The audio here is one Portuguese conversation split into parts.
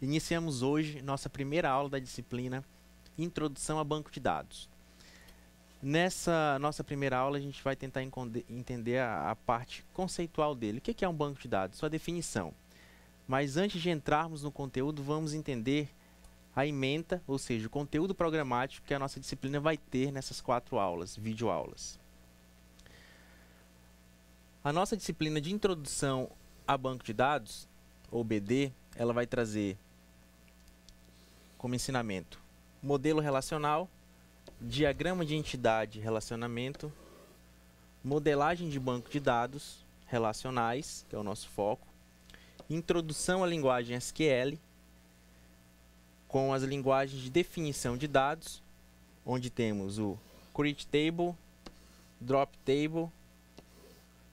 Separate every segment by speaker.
Speaker 1: Iniciamos hoje nossa primeira aula da disciplina Introdução a Banco de Dados. Nessa nossa primeira aula, a gente vai tentar entender a parte conceitual dele. O que é um banco de dados? Sua definição. Mas antes de entrarmos no conteúdo, vamos entender a ementa, ou seja, o conteúdo programático que a nossa disciplina vai ter nessas 4 aulas, videoaulas. A nossa disciplina de Introdução a Banco de Dados, ou BD, ela vai trazer como ensinamento modelo relacional, diagrama de entidade relacionamento, modelagem de banco de dados relacionais, que é o nosso foco, introdução à linguagem SQL, com as linguagens de definição de dados, onde temos o create table, drop table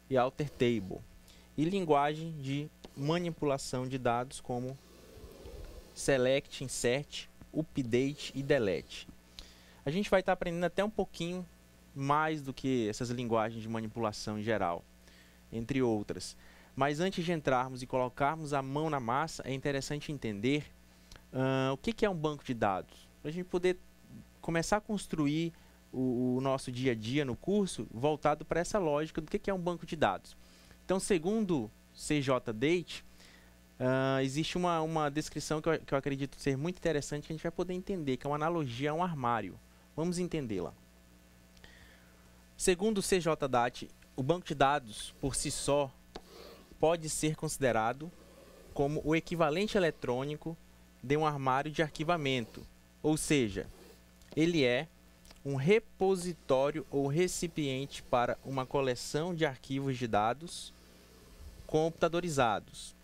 Speaker 1: e alter table, e linguagem de manipulação de dados como select, insert, update e delete. A gente vai estar aprendendo até um pouquinho mais do que essas linguagens de manipulação em geral, entre outras. Mas antes de entrarmos e colocarmos a mão na massa, é interessante entender o que é um banco de dados. Para a gente poder começar a construir o nosso dia a dia no curso voltado para essa lógica do que é um banco de dados. Então, segundo CJDate, existe uma descrição que eu acredito ser muito interessante, que a gente vai poder entender, que é uma analogia a um armário. Vamos entendê-la. Segundo o CJDate, o banco de dados, por si só, pode ser considerado como o equivalente eletrônico de um armário de arquivamento. Ou seja, ele é um repositório ou recipiente para uma coleção de arquivos de dados computadorizados.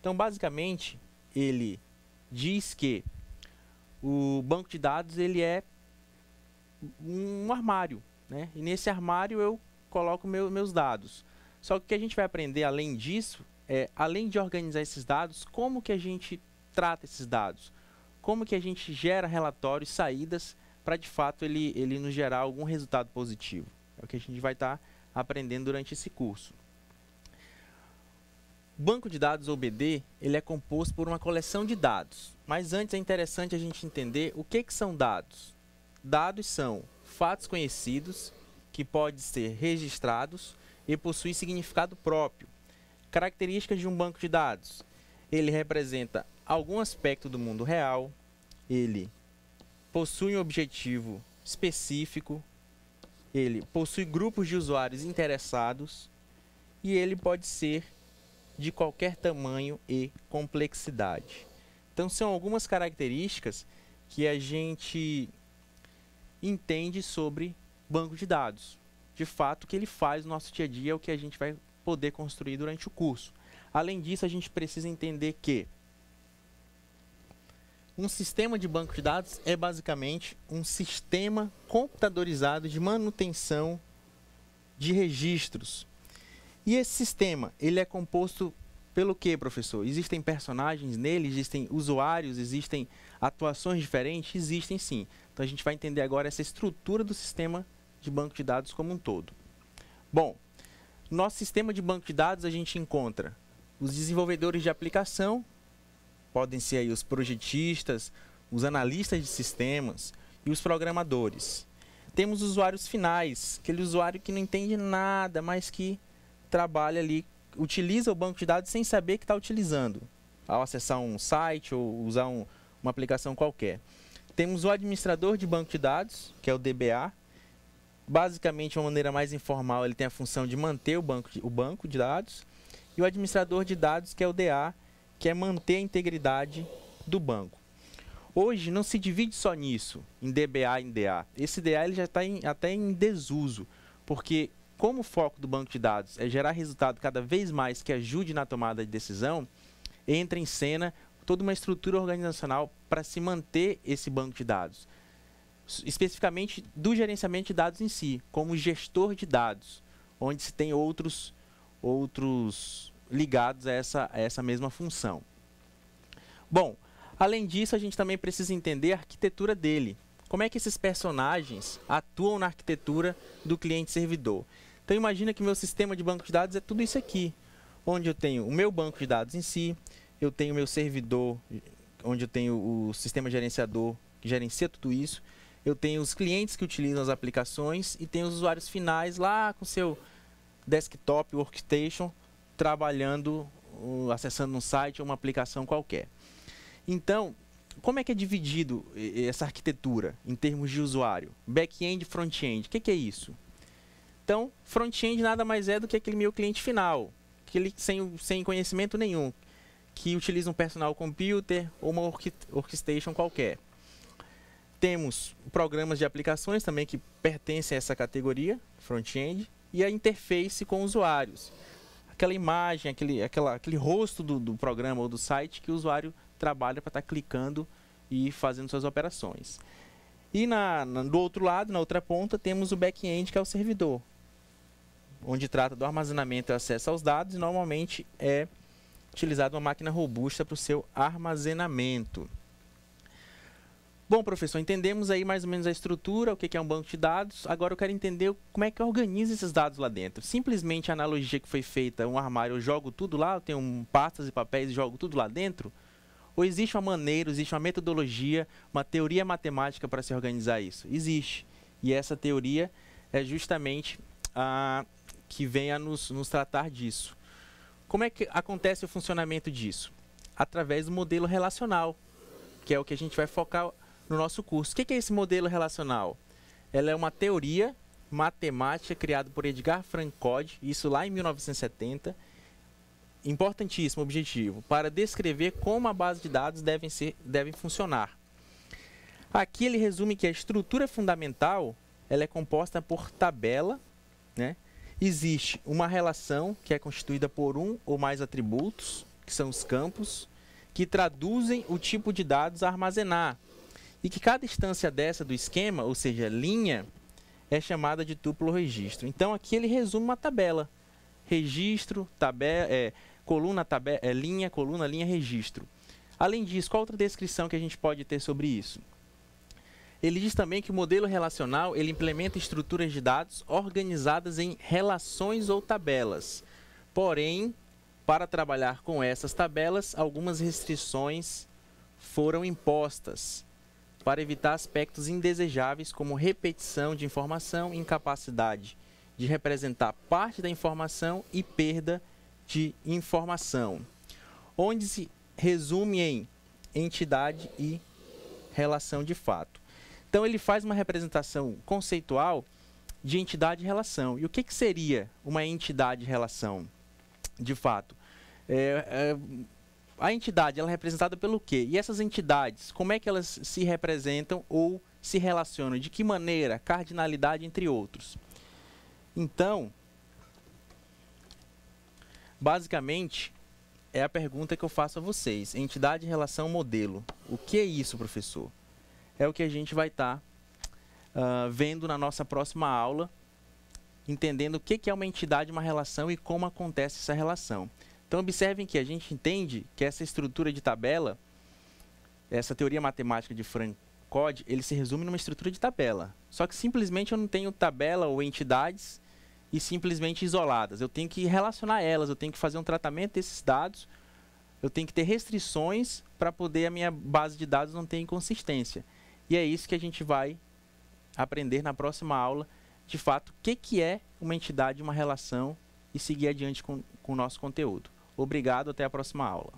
Speaker 1: Então, basicamente, ele diz que o banco de dados ele é um armário, né? E nesse armário eu coloco meus dados. Só que o que a gente vai aprender além disso é, além de organizar esses dados, como que a gente trata esses dados? Como que a gente gera relatórios, saídas, para de fato ele nos gerar algum resultado positivo? É o que a gente vai estar aprendendo durante esse curso. O banco de dados, ou BD, ele é composto por uma coleção de dados. Mas antes é interessante a gente entender o que são dados. Dados são fatos conhecidos que podem ser registrados e possuem significado próprio. Características de um banco de dados. Ele representa algum aspecto do mundo real, ele possui um objetivo específico, ele possui grupos de usuários interessados e ele pode ser de qualquer tamanho e complexidade. Então, são algumas características que a gente entende sobre banco de dados. De fato, o que ele faz no nosso dia a dia é o que a gente vai poder construir durante o curso. Além disso, a gente precisa entender que um sistema de banco de dados é basicamente um sistema computadorizado de manutenção de registros. E esse sistema, ele é composto pelo quê, professor? Existem personagens nele, existem usuários, existem atuações diferentes? Existem sim. Então a gente vai entender agora essa estrutura do sistema de banco de dados como um todo. Bom, no nosso sistema de banco de dados a gente encontra os desenvolvedores de aplicação, podem ser aí os projetistas, os analistas de sistemas e os programadores. Temos usuários finais, aquele usuário que não entende nada, mas que trabalha ali, utiliza o banco de dados sem saber que está utilizando, ao acessar um site ou usar uma aplicação qualquer. Temos o administrador de banco de dados, que é o DBA. Basicamente, de uma maneira mais informal, ele tem a função de manter o banco de dados. E o administrador de dados, que é o DA, que é manter a integridade do banco. Hoje, não se divide só nisso, em DBA e em DA. Esse DA ele já está até em desuso, porque como o foco do banco de dados é gerar resultado cada vez mais que ajude na tomada de decisão, entra em cena toda uma estrutura organizacional para se manter esse banco de dados. Especificamente do gerenciamento de dados em si, como gestor de dados, onde se tem outros ligados a essa mesma função. Bom, além disso, a gente também precisa entender a arquitetura dele. Como é que esses personagens atuam na arquitetura do cliente-servidor? Então, imagina que meu sistema de banco de dados é tudo isso aqui, onde eu tenho o meu banco de dados em si, eu tenho o meu servidor onde eu tenho o sistema gerenciador que gerencia tudo isso. Eu tenho os clientes que utilizam as aplicações e tenho os usuários finais lá com seu desktop, workstation, trabalhando, acessando um site ou uma aplicação qualquer. Então, como é que é dividido essa arquitetura em termos de usuário? Back-end e front-end, o que é isso? Então, front-end nada mais é do que aquele meu cliente final, aquele sem conhecimento nenhum, que utiliza um personal computer ou uma workstation qualquer. Temos programas de aplicações também que pertencem a essa categoria, front-end, e a interface com usuários. Aquela imagem, aquele rosto do programa ou do site que o usuário trabalha para estar clicando e fazendo suas operações. E do outro lado, na outra ponta, temos o back-end, que é o servidor, onde trata do armazenamento e acesso aos dados, e normalmente é utilizada uma máquina robusta para o seu armazenamento. Bom, professor, entendemos aí mais ou menos a estrutura, o que é um banco de dados. Agora eu quero entender como é que eu organizo esses dados lá dentro. Simplesmente a analogia que foi feita, um armário, eu jogo tudo lá, eu tenho pastas e papéis e jogo tudo lá dentro? Ou existe uma maneira, existe uma metodologia, uma teoria matemática para se organizar isso? Existe. E essa teoria é justamente a que vem a nos tratar disso. Como é que acontece o funcionamento disso? Através do modelo relacional, que é o que a gente vai focar no nosso curso. O que é esse modelo relacional? Ela é uma teoria matemática criada por Edgar Francod, isso lá em 1970, importantíssimo objetivo, para descrever como a base de dados devem funcionar. Aqui ele resume que a estrutura fundamental ela é composta por tabela, né? Existe uma relação que é constituída por um ou mais atributos, que são os campos, que traduzem o tipo de dados a armazenar. E que cada instância dessa do esquema, ou seja, linha, é chamada de tuplo ou registro. Então, aqui ele resume uma tabela. Registro, coluna, linha, coluna, linha, registro. Além disso, qual outra descrição que a gente pode ter sobre isso? Ele diz também que o modelo relacional ele implementa estruturas de dados organizadas em relações ou tabelas. Porém, para trabalhar com essas tabelas, algumas restrições foram impostas para evitar aspectos indesejáveis como repetição de informação, incapacidade de representar parte da informação e perda de informação, onde se resume em entidade e relação de fato. Então, ele faz uma representação conceitual de entidade e relação. E o que seria uma entidade e relação, de fato? A entidade ela é representada pelo quê? E essas entidades, como é que elas se representam ou se relacionam? De que maneira? Cardinalidade, entre outros. Então, basicamente, é a pergunta que eu faço a vocês. Entidade, relação, modelo. O que é isso, professor? É o que a gente vai estar vendo na nossa próxima aula, entendendo o que é uma entidade, uma relação e como acontece essa relação. Então, observem que a gente entende que essa estrutura de tabela, essa teoria matemática de Francod, ele se resume numa estrutura de tabela. Só que simplesmente eu não tenho tabela ou entidades e simplesmente isoladas. Eu tenho que relacionar elas, eu tenho que fazer um tratamento desses dados, eu tenho que ter restrições para poder a minha base de dados não ter inconsistência. E é isso que a gente vai aprender na próxima aula, de fato, o que é uma entidade, uma relação e seguir adiante com o nosso conteúdo. Obrigado, até a próxima aula.